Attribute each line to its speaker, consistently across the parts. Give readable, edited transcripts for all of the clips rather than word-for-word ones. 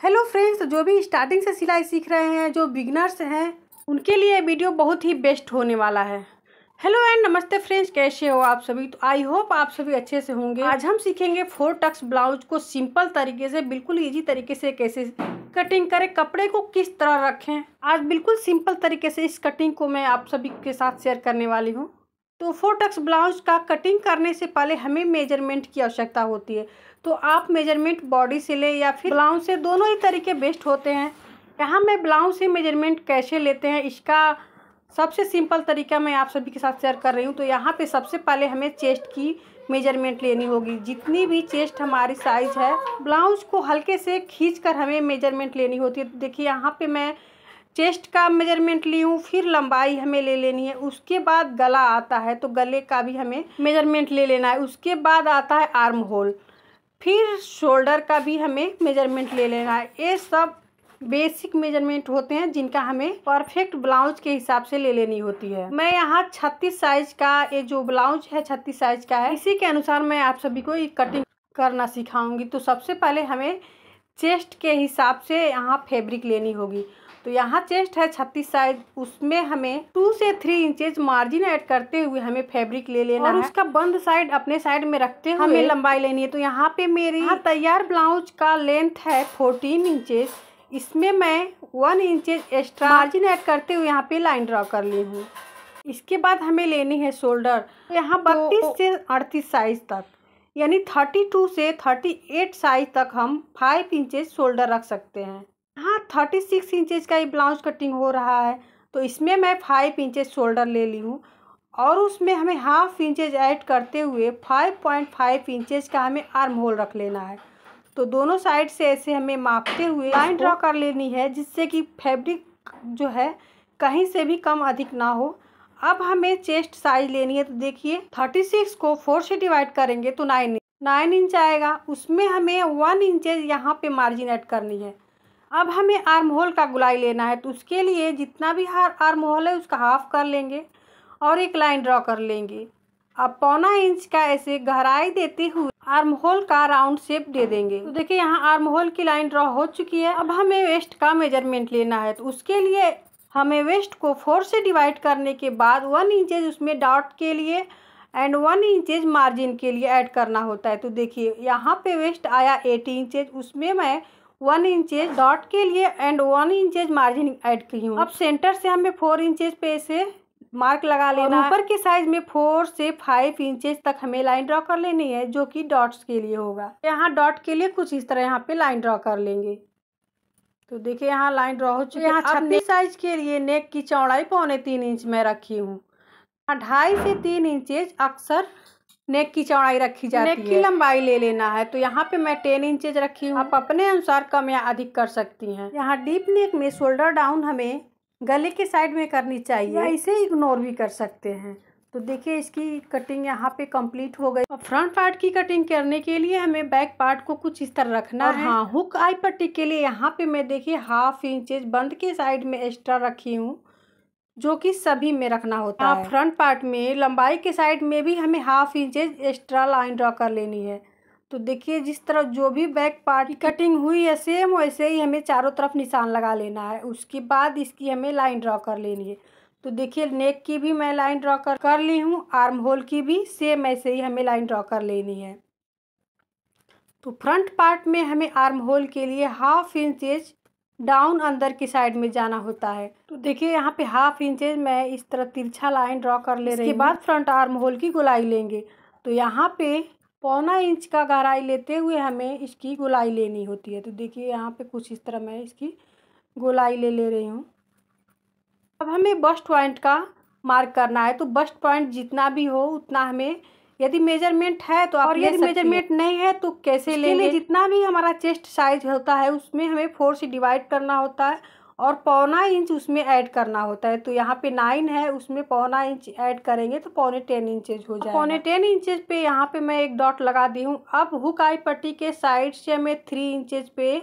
Speaker 1: Hello friends, जो भी starting से सिलाई सीख रहे हैं, जो बिगिनर्स हैं, उनके लिए ये वीडियो बहुत ही बेस्ट होने वाला है। हेलो एंड नमस्ते फ्रेंड्स, कैसे हो आप सभी। तो आई होप आप सभी अच्छे से होंगे। आज हम सीखेंगे 4 टक्स ब्लाउज को सिंपल तरीके से, बिल्कुल इजी तरीके से कैसे कटिंग करें, कपड़े को किस तरह रखें। आज बिल्कुल सिंपल तरीके से इस कटिंग को मैं आप सभी के साथ शेयर करने वाली हूँ। तो 4 टक्स ब्लाउज का कटिंग करने से पहले हमें मेजरमेंट की आवश्यकता होती है। तो आप मेजरमेंट बॉडी से ले या फिर ब्लाउज से, दोनों ही तरीके बेस्ट होते हैं। यहाँ मैं ब्लाउज से मेजरमेंट कैसे लेते हैं, इसका सबसे सिंपल तरीका मैं आप सभी के साथ शेयर कर रही हूँ। तो यहाँ पे सबसे पहले हमें चेस्ट की मेजरमेंट लेनी होगी। जितनी भी चेस्ट हमारी साइज है, ब्लाउज को हल्के से खींचकर हमें मेजरमेंट लेनी होती है। तो देखिए यहाँ पे मैं चेस्ट का मेजरमेंट ली हूँ, फिर लंबाई हमें ले लेनी है। उसके बाद गला आता है, तो गले का भी हमें मेजरमेंट ले लेना है। उसके बाद आता है आर्म होल, फिर शोल्डर का भी हमें मेजरमेंट ले लेना है। ये सब बेसिक मेजरमेंट होते हैं जिनका हमें परफेक्ट ब्लाउज के हिसाब से ले लेनी होती है। मैं यहाँ 36 साइज का, ये जो ब्लाउज है 36 साइज का है, इसी के अनुसार मैं आप सभी को ये कटिंग करना सिखाऊंगी। तो सबसे पहले हमें चेस्ट के हिसाब से यहाँ फैब्रिक लेनी होगी। तो यहाँ चेस्ट है 36 साइज, उसमें हमें 2 से 3 इंचेज मार्जिन ऐड करते हुए हमें फैब्रिक ले लेना है। और उसका बंद साइड अपने साइड में रखते हुए हमें लंबाई लेनी है। तो यहाँ पे मेरी तैयार ब्लाउज का लेंथ है 14 इंचेज। इसमें मैं 1 इंचेज एक्स्ट्रा मार्जिन ऐड करते हुए यहाँ पे लाइन ड्रॉ कर ली हूँ। इसके बाद हमें लेनी है शोल्डर। यहाँ 32 से 38 साइज तक, यानी 32 से 38 साइज तक हम 5 इंचेज शोल्डर रख सकते हैं। हाँ, 36 इंचेज का ये ब्लाउज कटिंग हो रहा है, तो इसमें मैं 5 इंचेज शोल्डर ले ली हूँ। और उसमें हमें हाफ इंचेज ऐड करते हुए 5.5 इंचेज का हमें आर्म होल रख लेना है। तो दोनों साइड से ऐसे हमें मापते हुए लाइन ड्रॉ कर लेनी है, जिससे कि फैब्रिक जो है कहीं से भी कम अधिक ना हो। अब हमें चेस्ट साइज लेनी है। तो देखिए 36 को 4 से डिवाइड करेंगे तो 9 इंच आएगा। उसमें हमें 1 इंचेज यहाँ पे मार्जिन ऐड करनी है। अब हमें आर्म होल का गुलाई लेना है। तो उसके लिए जितना भी आर्म होल है उसका हाफ कर लेंगे और एक लाइन ड्रॉ कर लेंगे। अब 1.25 इंच का ऐसे गहराई देते हुए आर्म होल का राउंड शेप दे देंगे। तो देखिए यहाँ आर्म होल की लाइन ड्रॉ हो चुकी है। अब हमें वेस्ट का मेजरमेंट लेना है। तो उसके लिए हमें वेस्ट को 4 से डिवाइड करने के बाद 1 इंचेज उसमें डॉट के लिए एंड 1 इंचेज मार्जिन के लिए ऐड करना होता है। तो देखिए यहाँ पे वेस्ट आया 80 इंचेज, उसमें मैं 1 इंचेज डॉट के लिए एंड 1 इंचेज मार्जिन ऐड की हूँ। अब सेंटर से हमें 4 इंचेज पे से मार्क लगा लेना है। ऊपर के साइज में 4 से 5 इंचेज तक हमें लाइन ड्रॉ कर लेनी है, जो कि डॉट्स के लिए होगा। यहाँ डॉट के लिए कुछ इस तरह यहाँ पे लाइन ड्रॉ कर लेंगे। तो देखिए यहाँ लाइन ड्रॉ हो चुकी है। यहाँ 36 साइज के लिए नेक की चौड़ाई 3.25 इंच में रखी हूँ। 2.5 से 3 इंचेज अक्सर नेक की चौड़ाई रखी जाती है। नेक की लंबाई ले लेना है। तो यहाँ पे मैं 10 इंचेज रखी हूँ। आप अपने अनुसार कम या अधिक कर सकती हैं। यहाँ डीप नेक में शोल्डर डाउन हमें गले के साइड में करनी चाहिए, या इसे इग्नोर भी कर सकते हैं। तो देखिए इसकी कटिंग यहाँ पे कंप्लीट हो गई। अब फ्रंट पार्ट की कटिंग करने के लिए हमें बैक पार्ट को कुछ इस तरह रखना है। हाँ, हुक आई पट्टी के लिए यहाँ पे मैं देखिए हाफ इंचेज बंद के साइड में एक्स्ट्रा रखी हूँ, जो कि सभी में रखना होता है। फ्रंट पार्ट में लंबाई के साइड में भी हमें half inches extra line draw कर लेनी है। तो देखिए जिस तरह जो भी बैक पार्ट की कटिंग हुई है, सेम वैसे ही हमें चारों तरफ निशान लगा लेना है। उसके बाद इसकी हमें लाइन ड्रॉ कर लेनी है। तो देखिए नेक की भी मैं लाइन ड्रॉ कर ली हूँ, आर्म होल की भी सेम ऐसे ही हमें लाइन ड्रॉ कर लेनी है। तो फ्रंट पार्ट में हमें आर्म होल के लिए हाफ इंचेज डाउन अंदर की साइड में जाना होता है। तो देखिए यहाँ पे हाफ इंचेज मैं इस तरह तिरछा लाइन ड्रॉ कर ले रही हूँ। इसके बाद फ्रंट आर्म होल की गोलाई लेंगे। तो यहाँ पे 1.25 इंच का गहराई लेते हुए हमें इसकी गोलाई लेनी होती है। तो देखिए यहाँ पे कुछ इस तरह मैं इसकी गोलाई ले रही हूँ। अब हमें बस्ट पॉइंट का मार्क करना है। तो बस्ट पॉइंट जितना भी हो उतना हमें, यदि मेजरमेंट है तो आप, यदि मेजरमेंट नहीं है तो कैसे लेंगे। जितना भी हमारा चेस्ट साइज होता है उसमें हमें 4 से डिवाइड करना होता है और 1.25 इंच उसमें ऐड करना होता है। तो यहाँ पे 9 है, उसमें 1.25 इंच ऐड करेंगे तो 10.25 इंचेज हो जाएगा। 10.25 इंचेज पे यहाँ पे मैं एक डॉट लगा दी हूँ। अब हुक आई पट्टी के साइड से हमें 3 इंचेज पे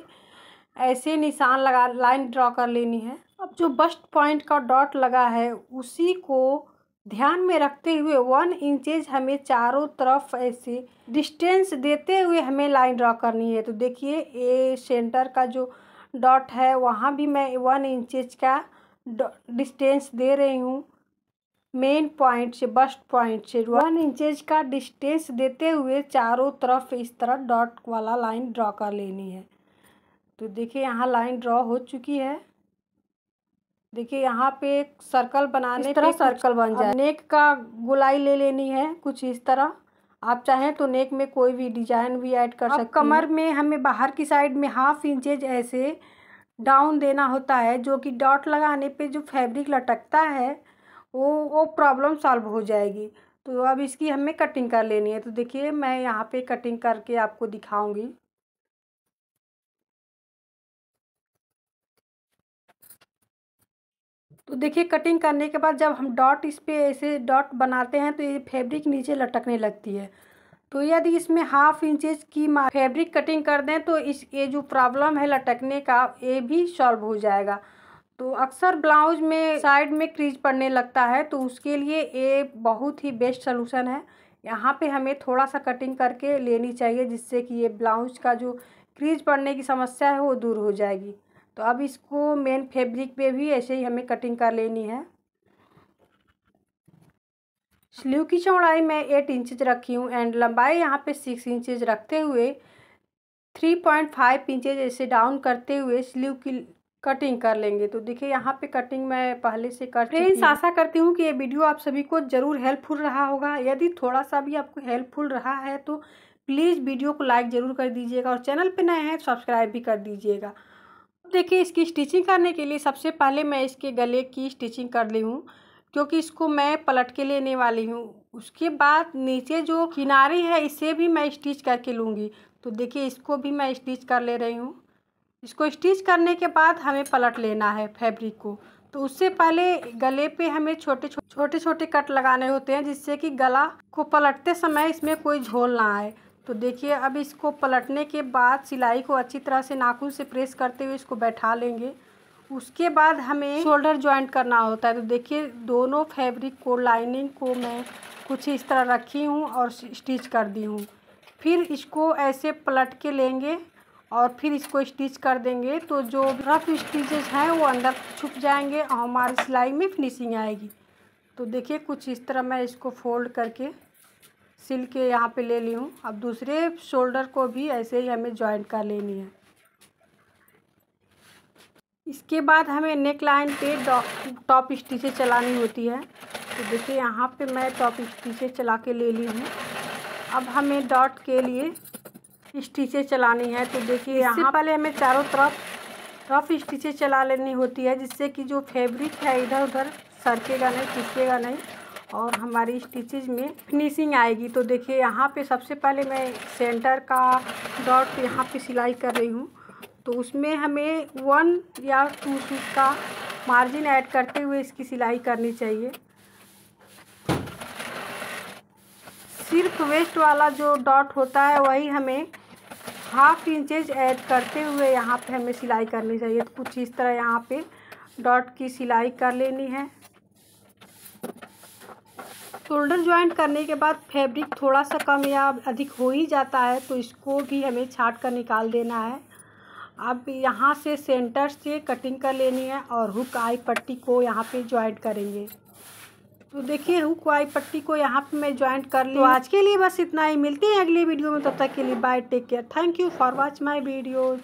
Speaker 1: ऐसे निशान लगा, लाइन ड्रॉ कर लेनी है। अब जो बस्ट पॉइंट का डॉट लगा है उसी को ध्यान में रखते हुए 1 इंचेज हमें चारों तरफ ऐसे डिस्टेंस देते हुए हमें लाइन ड्रॉ करनी है। तो देखिए ये सेंटर का जो डॉट है वहाँ भी मैं 1 इंचेज का डिस्टेंस दे रही हूँ। मेन पॉइंट से बस्ट पॉइंट से 1 इंचेज का डिस्टेंस देते हुए चारों तरफ इस तरह डॉट वाला लाइन ड्रॉ कर लेनी है। तो देखिए यहाँ लाइन ड्रॉ हो चुकी है। देखिए यहाँ पे एक सर्कल बनाने पे सर्कल बन जाए। नेक का गोलाई ले लेनी है कुछ इस तरह। आप चाहें तो नेक में कोई भी डिजाइन भी ऐड कर सकते हैं। कमर में हमें बाहर की साइड में 1/2 इंचेज ऐसे डाउन देना होता है, जो कि डॉट लगाने पे जो फैब्रिक लटकता है वो प्रॉब्लम सॉल्व हो जाएगी। तो अब इसकी हमें कटिंग कर लेनी है। तो देखिए मैं यहाँ पे कटिंग करके आपको दिखाऊंगी। तो देखिए कटिंग करने के बाद जब हम डॉट इस पे ऐसे डॉट बनाते हैं तो ये फैब्रिक नीचे लटकने लगती है। तो यदि इसमें 1/2 इंचेज की फैब्रिक कटिंग कर दें तो इस ये जो प्रॉब्लम है लटकने का ये भी सॉल्व हो जाएगा। तो अक्सर ब्लाउज में साइड में क्रीज पड़ने लगता है, तो उसके लिए ये बहुत ही बेस्ट सलूशन है। यहाँ पे हमें थोड़ा सा कटिंग करके लेनी चाहिए, जिससे कि ये ब्लाउज का जो क्रीज पड़ने की समस्या है वो दूर हो जाएगी। तो अब इसको मेन फैब्रिक पे भी ऐसे ही हमें कटिंग कर लेनी है। स्लीव की चौड़ाई मैं 8 इंचेज रखी हूँ एंड लंबाई यहाँ पे 6 इंचेज रखते हुए 3.5 इंचेज ऐसे डाउन करते हुए स्लीव की कटिंग कर लेंगे। तो देखिए यहाँ पे कटिंग मैं पहले से कर चुकी हूँ। फ्रेंड्स, आशा करती हूँ कि ये वीडियो आप सभी को ज़रूर हेल्पफुल रहा होगा। यदि थोड़ा सा भी आपको हेल्पफुल रहा है तो प्लीज़ वीडियो को लाइक ज़रूर कर दीजिएगा और चैनल पे नए हैं तो सब्सक्राइब भी कर दीजिएगा। देखिए इसकी स्टिचिंग करने के लिए सबसे पहले मैं इसके गले की स्टिचिंग कर ली हूँ, क्योंकि इसको मैं पलट के लेने वाली हूँ। उसके बाद नीचे जो किनारी है इसे भी मैं स्टिच करके लूँगी। तो देखिए इसको भी मैं स्टिच कर ले रही हूँ। इसको स्टिच करने के बाद हमें पलट लेना है फैब्रिक को। तो उससे पहले गले पे हमें छोटे छोटे कट लगाने होते हैं, जिससे कि गला को पलटते समय इसमें कोई झोल ना आए। तो देखिए अब इसको पलटने के बाद सिलाई को अच्छी तरह से नाखून से प्रेस करते हुए इसको बैठा लेंगे। उसके बाद हमें शोल्डर जॉइंट करना होता है। तो देखिए दोनों फैब्रिक को लाइनिंग को मैं कुछ इस तरह रखी हूँ और स्टिच कर दी हूँ। फिर इसको ऐसे पलट के लेंगे और फिर इसको स्टिच कर देंगे। तो जो रफ स्टिचेस हैं वो अंदर छुप जाएंगे और हमारी सिलाई में फिनिशिंग आएगी। तो देखिए कुछ इस तरह मैं इसको फोल्ड करके सिल के यहाँ पे ले ली हूँ। अब दूसरे शोल्डर को भी ऐसे ही हमें जॉइंट कर लेनी है। इसके बाद हमें नेक लाइन पे टॉप स्टिचें चलानी होती है। तो देखिए यहाँ पे मैं टॉप स्टिचें चला के ले ली हूँ। अब हमें डॉट के लिए स्टिचें चलानी है। तो देखिए यहाँ पहले हमें चारों तरफ रफ स्टिचें चला लेनी होती है, जिससे कि जो फैब्रिक है इधर उधर सरकेगा नहीं, खिसकेगा नहीं और हमारी स्टिचेज में फिनिशिंग आएगी। तो देखिए यहाँ पे सबसे पहले मैं सेंटर का डॉट यहाँ पे सिलाई कर रही हूँ। तो उसमें हमें 1 या 2 सूट का मार्जिन ऐड करते हुए इसकी सिलाई करनी चाहिए। सिर्फ वेस्ट वाला जो डॉट होता है वही हमें 1/2 इंचेज ऐड करते हुए यहाँ पे हमें सिलाई करनी चाहिए। तो कुछ इस तरह यहाँ पे डॉट की सिलाई कर लेनी है। शोल्डर जॉइंट करने के बाद फैब्रिक थोड़ा सा कम या अधिक हो ही जाता है, तो इसको भी हमें छांट कर निकाल देना है। अब यहाँ से सेंटर से कटिंग कर लेनी है और हुक आई पट्टी को यहाँ पे जॉइंट करेंगे। तो देखिए हुक आई पट्टी को यहाँ पे मैं जॉइंट कर ली। तो आज के लिए बस इतना ही। मिलते हैं अगली वीडियो में, तब तक के लिए bye, take care, thank you for watch my videos.